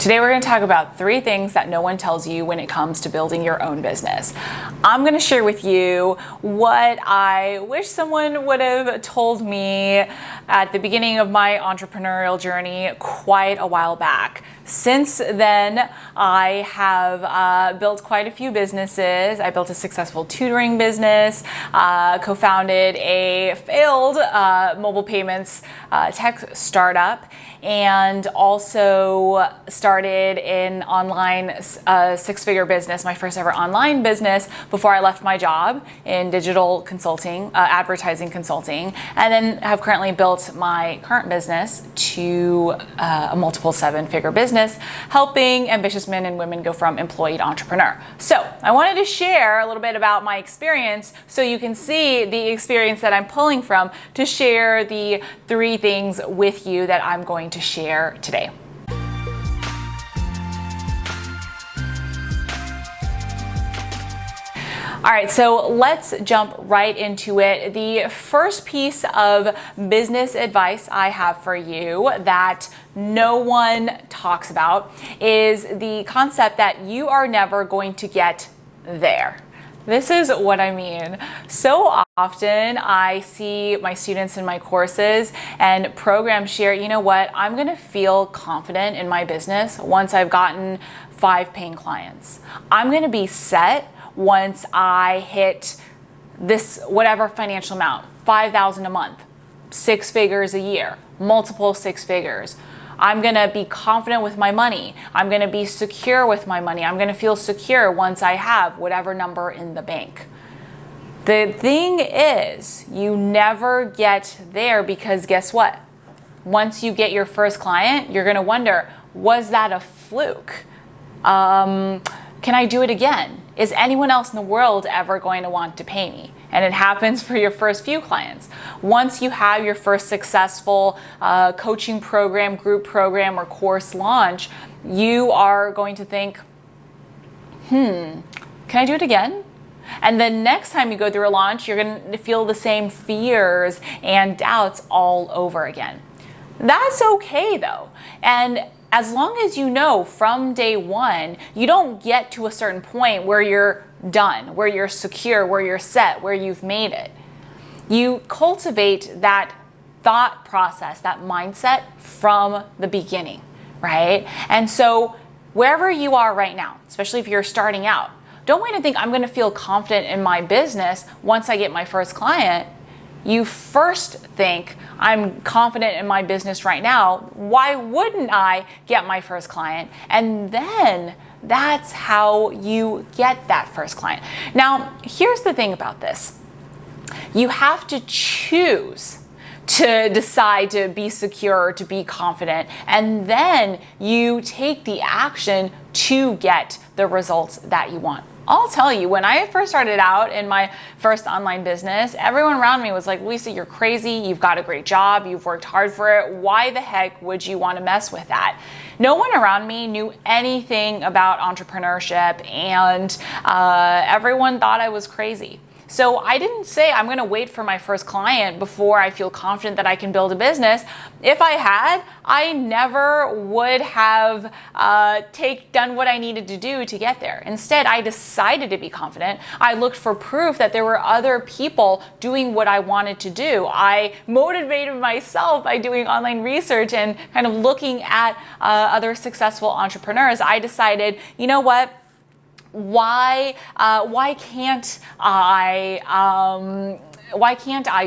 Today we're going to talk about 3 things that no one tells you when it comes to building your own business. I'm going to share with you what I wish someone would have told me at the beginning of my entrepreneurial journey quite a while back. Since then, I have built quite a few businesses. I built a successful tutoring business, co-founded a failed mobile payments tech startup, and also started an online 6-figure business, my first ever online business, before I left my job in digital consulting, advertising consulting, and then have currently built my current business to a multiple 7-figure business, helping ambitious men and women go from employee to entrepreneur. So I wanted to share a little bit about my experience so you can see the experience that I'm pulling from to share the 3 things with you that I'm going to share today. All right, so let's jump right into it. The first piece of business advice I have for you that no one talks about is the concept that you are never going to get there. This is what I mean. So often I see my students in my courses and programs share, you know what, I'm gonna feel confident in my business once I've gotten 5 paying clients. I'm gonna be set once I hit this whatever financial amount, $5,000 a month, 6 figures a year, multiple 6 figures. I'm gonna be confident with my money. I'm gonna be secure with my money. I'm gonna feel secure once I have whatever number in the bank. The thing is, you never get there because guess what? Once you get your first client, you're gonna wonder, was that a fluke? Can I do it again? Is anyone else in the world ever going to want to pay me? And it happens for your first few clients. Once you have your first successful coaching program, group program, or course launch, you are going to think, can I do it again? And the next time you go through a launch, you're going to feel the same fears and doubts all over again. That's okay though. And as long as you know from day one, you don't get to a certain point where you're done, where you're secure, where you're set, where you've made it. You cultivate that thought process, that mindset from the beginning, right? And so wherever you are right now, especially if you're starting out, don't wait and think I'm going to feel confident in my business once I get my first client. You first think, I'm confident in my business right now. Why wouldn't I get my first client? And then that's how you get that first client. Now, here's the thing about this. You have to choose to decide to be secure, to be confident, and then you take the action to get the results that you want. I'll tell you, when I first started out in my first online business, everyone around me was like, Lisa, you're crazy. You've got a great job. You've worked hard for it. Why the heck would you want to mess with that? No one around me knew anything about entrepreneurship, and everyone thought I was crazy. So I didn't say I'm going to wait for my first client before I feel confident that I can build a business. If I had, I never would have done what I needed to do to get there. Instead, I decided to be confident. I looked for proof that there were other people doing what I wanted to do. I motivated myself by doing online research and kind of looking at other successful entrepreneurs. I decided, you know what? Why can't I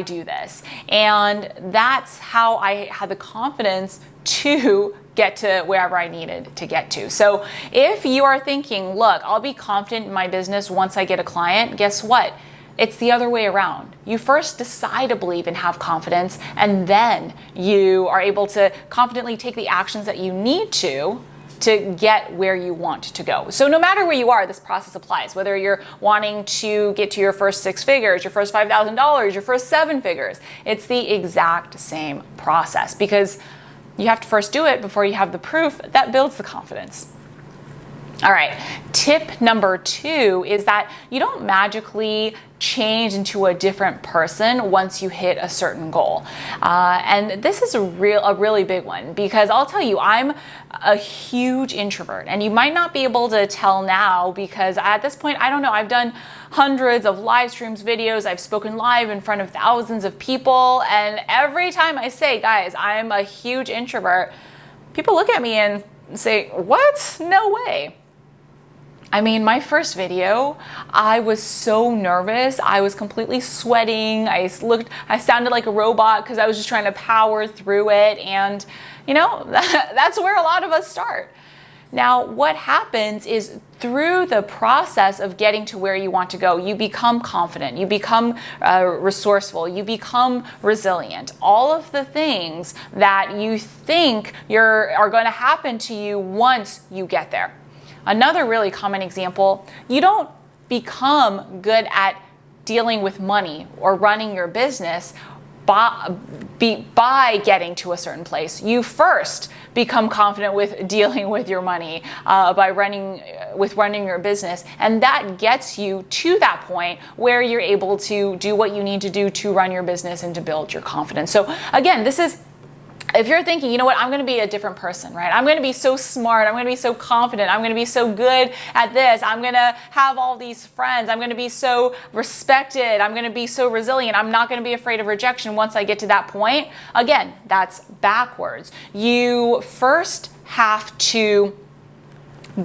do this? And that's how I had the confidence to get to wherever I needed to get to. So if you are thinking, look, I'll be confident in my business once I get a client, guess what? It's the other way around. You first decide to believe and have confidence, and then you are able to confidently take the actions that you need to get where you want to go. So no matter where you are, this process applies. Whether you're wanting to get to your first 6 figures, your first $5,000, your first 7 figures, it's the exact same process because you have to first do it before you have the proof that builds the confidence. All right, tip number 2 is that you don't magically change into a different person once you hit a certain goal. And this is a really big one, because I'll tell you, I'm a huge introvert, and you might not be able to tell now, because at this point, I don't know, I've done hundreds of live streams, videos, I've spoken live in front of thousands of people, and every time I say, guys, I'm a huge introvert, people look at me and say, what? No way. I mean, my first video, I was so nervous. I was completely sweating. I sounded like a robot because I was just trying to power through it. And, you know, that's where a lot of us start. Now, what happens is through the process of getting to where you want to go, you become confident, you become resourceful, you become resilient. All of the things that you think are going to happen to you once you get there. Another really common example, you don't become good at dealing with money or running your business by getting to a certain place. You first become confident with dealing with your money by running your business, and that gets you to that point where you're able to do what you need to do to run your business and to build your confidence. So again, this is, if you're thinking, you know what, I'm going to be a different person, right? I'm going to be so smart. I'm going to be so confident. I'm going to be so good at this. I'm going to have all these friends. I'm going to be so respected. I'm going to be so resilient. I'm not going to be afraid of rejection once I get to that point. Again, that's backwards. You first have to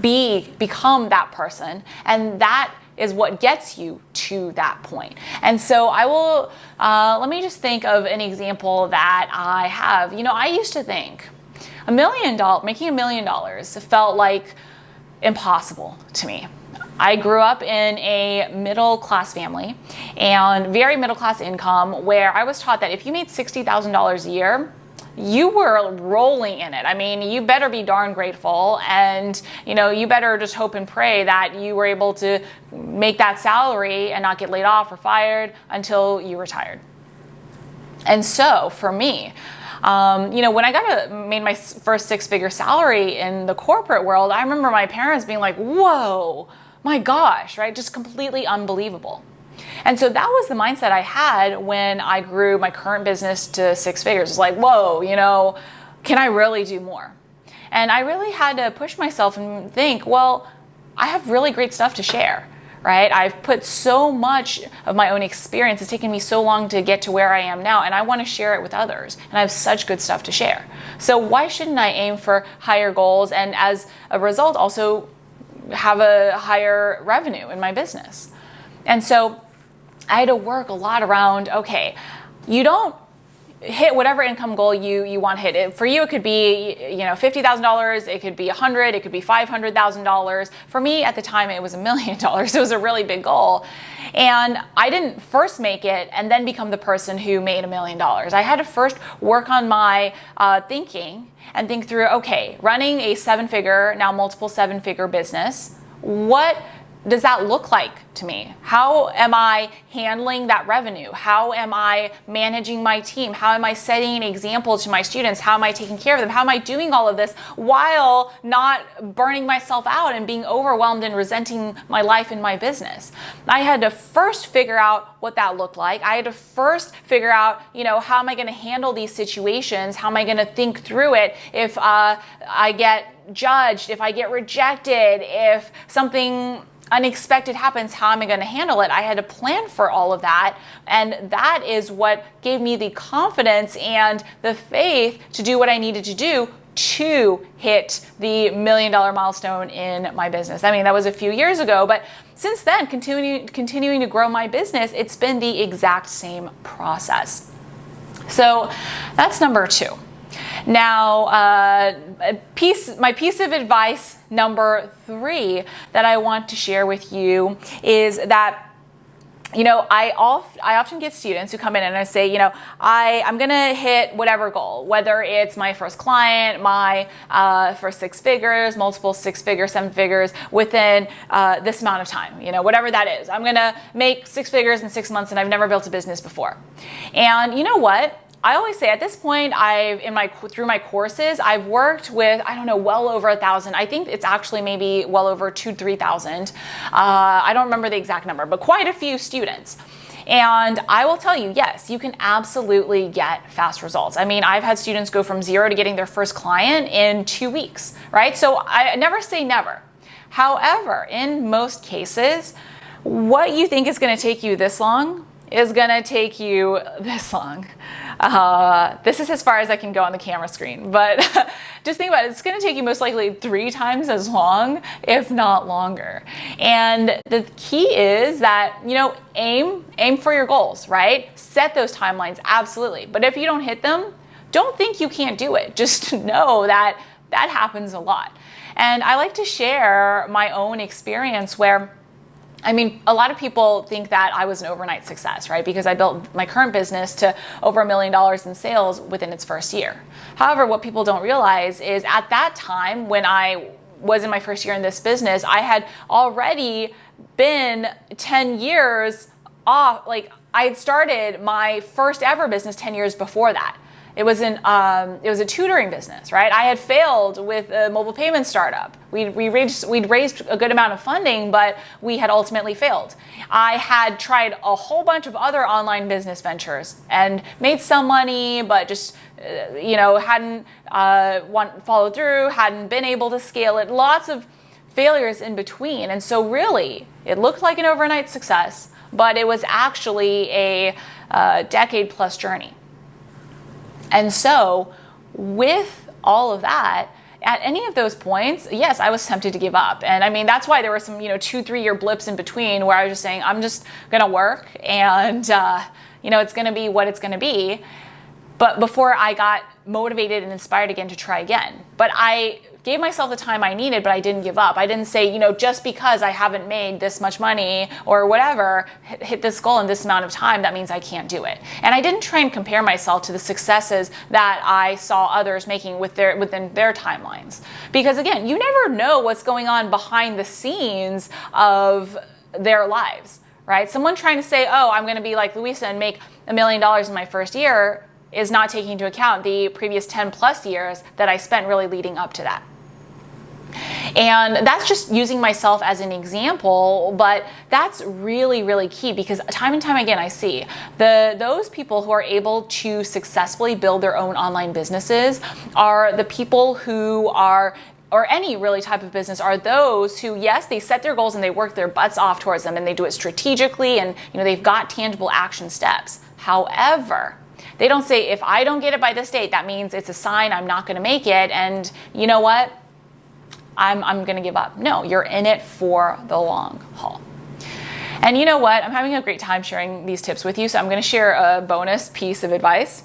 become that person, and that is what gets you to that point. And so I will, let me just think of an example that I have. You know, I used to think making $1 million felt like impossible to me. I grew up in a middle-class family and very middle-class income, where I was taught that if you made $60,000 a year, you were rolling in it. I mean, you better be darn grateful, and you know, you better just hope and pray that you were able to make that salary and not get laid off or fired until you retired. And so for me, you know, when I made my first 6-figure salary in the corporate world, I remember my parents being like, whoa, my gosh, right? Just completely unbelievable. And so that was the mindset I had when I grew my current business to 6 figures. It's like, whoa, you know, can I really do more? And I really had to push myself and think, well, I have really great stuff to share, right? I've put so much of my own experience. It's taken me so long to get to where I am now, and I want to share it with others. And I have such good stuff to share. So why shouldn't I aim for higher goals, and as a result also have a higher revenue in my business? And so I had to work a lot around, okay, you don't hit whatever income goal you want to hit. For you, it could be, you know, $50,000, it could be $100,000, it could be $500,000. For me, at the time, it was $1 million. It was a really big goal. And I didn't first make it and then become the person who made $1 million. I had to first work on my thinking and think through, okay, running a 7-figure, now multiple 7-figure business, what does that look like to me? How am I handling that revenue? How am I managing my team? How am I setting an example to my students? How am I taking care of them? How am I doing all of this while not burning myself out and being overwhelmed and resenting my life and my business? I had to first figure out what that looked like. I had to first figure out, you know, how am I going to handle these situations? How am I going to think through it if I get judged, if I get rejected, if something unexpected happens, how am I going to handle it? I had to plan for all of that, and that is what gave me the confidence and the faith to do what I needed to do to hit the $1 million milestone in my business. I mean, that was a few years ago, but since then, continuing to grow my business, it's been the exact same process. So that's number 2. Now, my piece of advice number 3 that I want to share with you is that, you know, I often get students who come in and I say, you know, I'm going to hit whatever goal, whether it's my first client, my first 6 figures, multiple 6-figure, 7 figures within this amount of time, you know, whatever that is. I'm going to make 6 figures in 6 months, and I've never built a business before. And you know what? I always say at this point, through my courses, I've worked with, I don't know, well over 1,000. I think it's actually maybe well over 2,000 to 3,000. I don't remember the exact number, but quite a few students. And I will tell you, yes, you can absolutely get fast results. I mean, I've had students go from 0 to getting their first client in 2 weeks, right? So I never say never. However, in most cases, what you think is going to take you this long is going to take you this long. This is as far as I can go on the camera screen, but just think about it. It's going to take you most likely 3 times as long, if not longer. And the key is that, aim for your goals, right? Set those timelines, absolutely. But if you don't hit them, don't think you can't do it. Just know that happens a lot. And I like to share my own experience where, a lot of people think that I was an overnight success, right? Because I built my current business to over $1 million in sales within its first year. However, what people don't realize is at that time, when I was in my first year in this business, I had already been 10 years off. Like, I had started my first ever business 10 years before that. It was a tutoring business, right? I had failed with a mobile payment startup. We'd raised a good amount of funding, but we had ultimately failed. I had tried a whole bunch of other online business ventures and made some money, but just hadn't followed through, hadn't been able to scale it. Lots of failures in between, and so really, it looked like an overnight success, but it was actually a decade-plus journey. And so with all of that, at any of those points, yes, I was tempted to give up. And that's why there were some, 2-3 year blips in between where I was just saying, I'm just going to work and, it's going to be what it's going to be. But before I got motivated and inspired again to try again. But I gave myself the time I needed, but I didn't give up. I didn't say, just because I haven't made this much money or whatever, hit this goal in this amount of time, that means I can't do it. And I didn't try and compare myself to the successes that I saw others making within their timelines. Because again, you never know what's going on behind the scenes of their lives, right? Someone trying to say, oh, I'm going to be like Louisa and make $1 million in my first year is not taking into account the previous 10 plus years that I spent really leading up to that. And that's just using myself as an example, but that's really, really key because time and time again I see those people who are able to successfully build their own online businesses are the people who are, or any really type of business, are those who, yes, they set their goals and they work their butts off towards them and they do it strategically and they've got tangible action steps. However, they don't say, if I don't get it by this date, that means it's a sign I'm not going to make it. And you know what? I'm going to give up. No, you're in it for the long haul. And you know what? I'm having a great time sharing these tips with you. So I'm going to share a bonus piece of advice.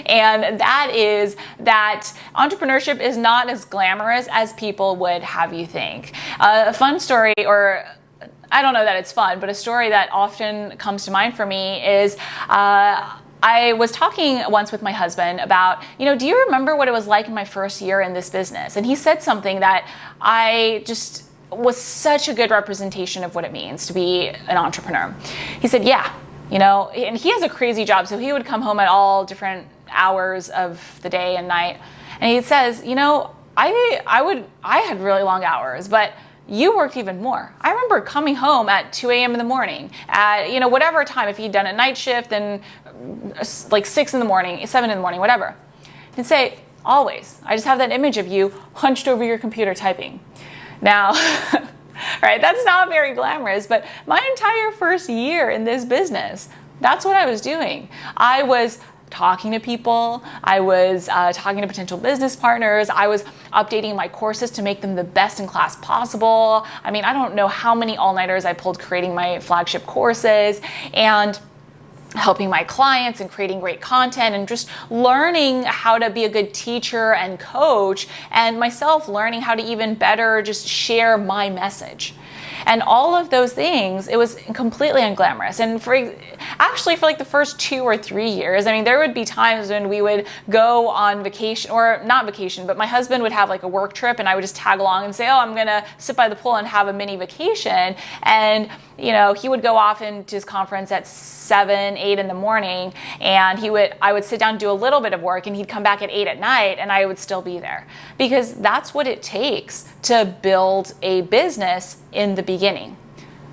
And that is that entrepreneurship is not as glamorous as people would have you think. A fun story, or I don't know that it's fun, but a story that often comes to mind for me is I was talking once with my husband about, do you remember what it was like in my first year in this business? And he said something that I just was such a good representation of what it means to be an entrepreneur. He said, yeah, and he has a crazy job. So he would come home at all different hours of the day and night. And he says, I had really long hours, but you worked even more. I remember coming home at 2 a.m. in the morning at, whatever time, if you'd done a night shift, then like 6 in the morning, 7 in the morning, whatever. And say, always, I just have that image of you hunched over your computer typing. Now, right, that's not very glamorous, but my entire first year in this business, that's what I was doing. I was talking to people. I was talking to potential business partners. I was updating my courses to make them the best in class possible. I don't know how many all-nighters I pulled creating my flagship courses and helping my clients and creating great content and just learning how to be a good teacher and coach, and myself learning how to even better just share my message. And all of those things, it was completely unglamorous. And for like the first 2 or 3 years, I mean, there would be times when we would go on vacation, or not vacation, but my husband would have like a work trip and I would just tag along and say, oh, I'm gonna sit by the pool and have a mini vacation. And he would go off into his conference at 7, 8 in the morning, and I would sit down and do a little bit of work, and he'd come back at 8 at night, and I would still be there, because that's what it takes to build a business in the beginning.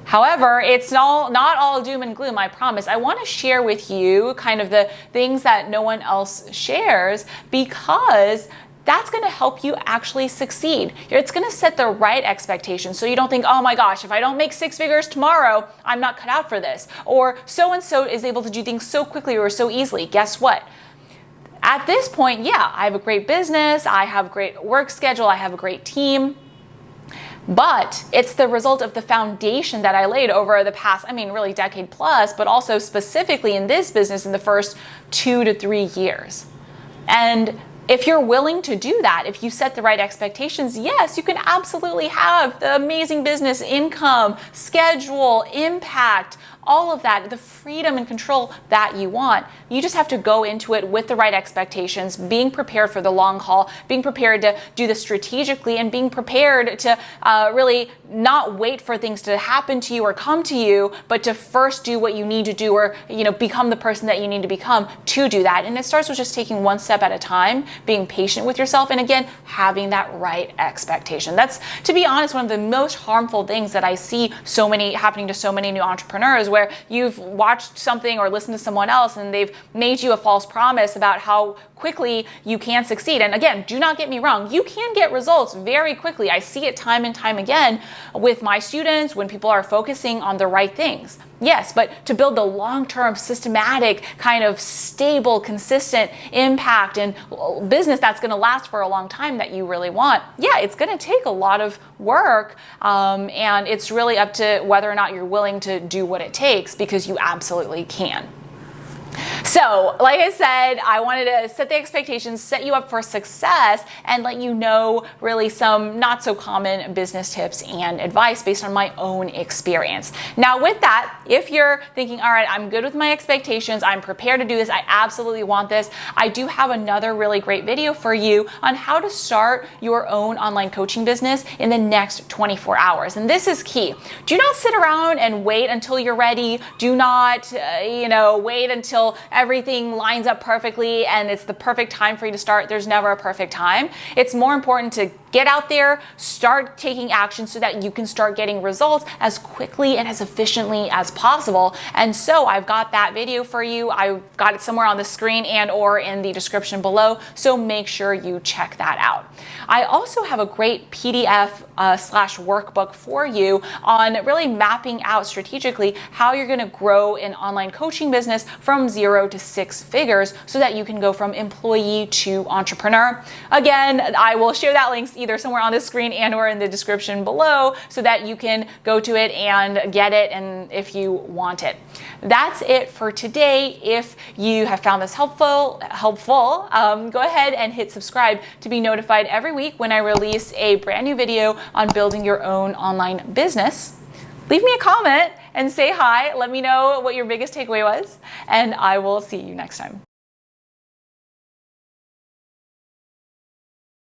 However, it's not all doom and gloom, I promise. I want to share with you kind of the things that no one else shares, because that's going to help you actually succeed. It's going to set the right expectations so you don't think, oh my gosh, if I don't make 6 figures tomorrow, I'm not cut out for this. Or so-and-so is able to do things so quickly or so easily. Guess what? At this point, yeah, I have a great business, I have a great work schedule, I have a great team. But it's the result of the foundation that I laid over the past, really decade plus, but also specifically in this business in the first 2 to 3 years. And if you're willing to do that, if you set the right expectations, yes, you can absolutely have the amazing business, income, schedule, impact, all of that, the freedom and control that you want. You just have to go into it with the right expectations, being prepared for the long haul, being prepared to do this strategically, and being prepared to really not wait for things to happen to you or come to you, but to first do what you need to do, or become the person that you need to become to do that. And it starts with just taking one step at a time, being patient with yourself, and again, having that right expectation. That's, to be honest, one of the most harmful things that I see happening to so many new entrepreneurs, where you've watched something or listened to someone else and they've made you a false promise about how quickly you can succeed. And again, do not get me wrong, you can get results very quickly. I see it time and time again with my students when people are focusing on the right things. Yes, but to build the long-term, systematic, kind of stable, consistent impact and business that's going to last for a long time that you really want, yeah, it's going to take a lot of work, and it's really up to whether or not you're willing to do what it takes, because you absolutely can. So, like I said, I wanted to set the expectations, set you up for success, and let you know really some not so common business tips and advice based on my own experience. Now, with that, if you're thinking, all right, I'm good with my expectations, I'm prepared to do this, I absolutely want this, I do have another really great video for you on how to start your own online coaching business in the next 24 hours. And this is key. Do not sit around and wait until you're ready. Do not, wait until everything lines up perfectly and it's the perfect time for you to start. There's never a perfect time. It's more important to get out there, start taking action so that you can start getting results as quickly and as efficiently as possible. And so I've got that video for you. I've got it somewhere on the screen and or in the description below. So make sure you check that out. I also have a great PDF / workbook for you on really mapping out strategically how you're going to grow an online coaching business from 0 to 6 figures so that you can go from employee to entrepreneur. Again, I will share that link either somewhere on the screen and or in the description below so that you can go to it and get it, and if you want it. That's it for today. If you have found this helpful, go ahead and hit subscribe to be notified every week when I release a brand new video on building your own online business. Leave me a comment and say hi. Let me know what your biggest takeaway was, and I will see you next time.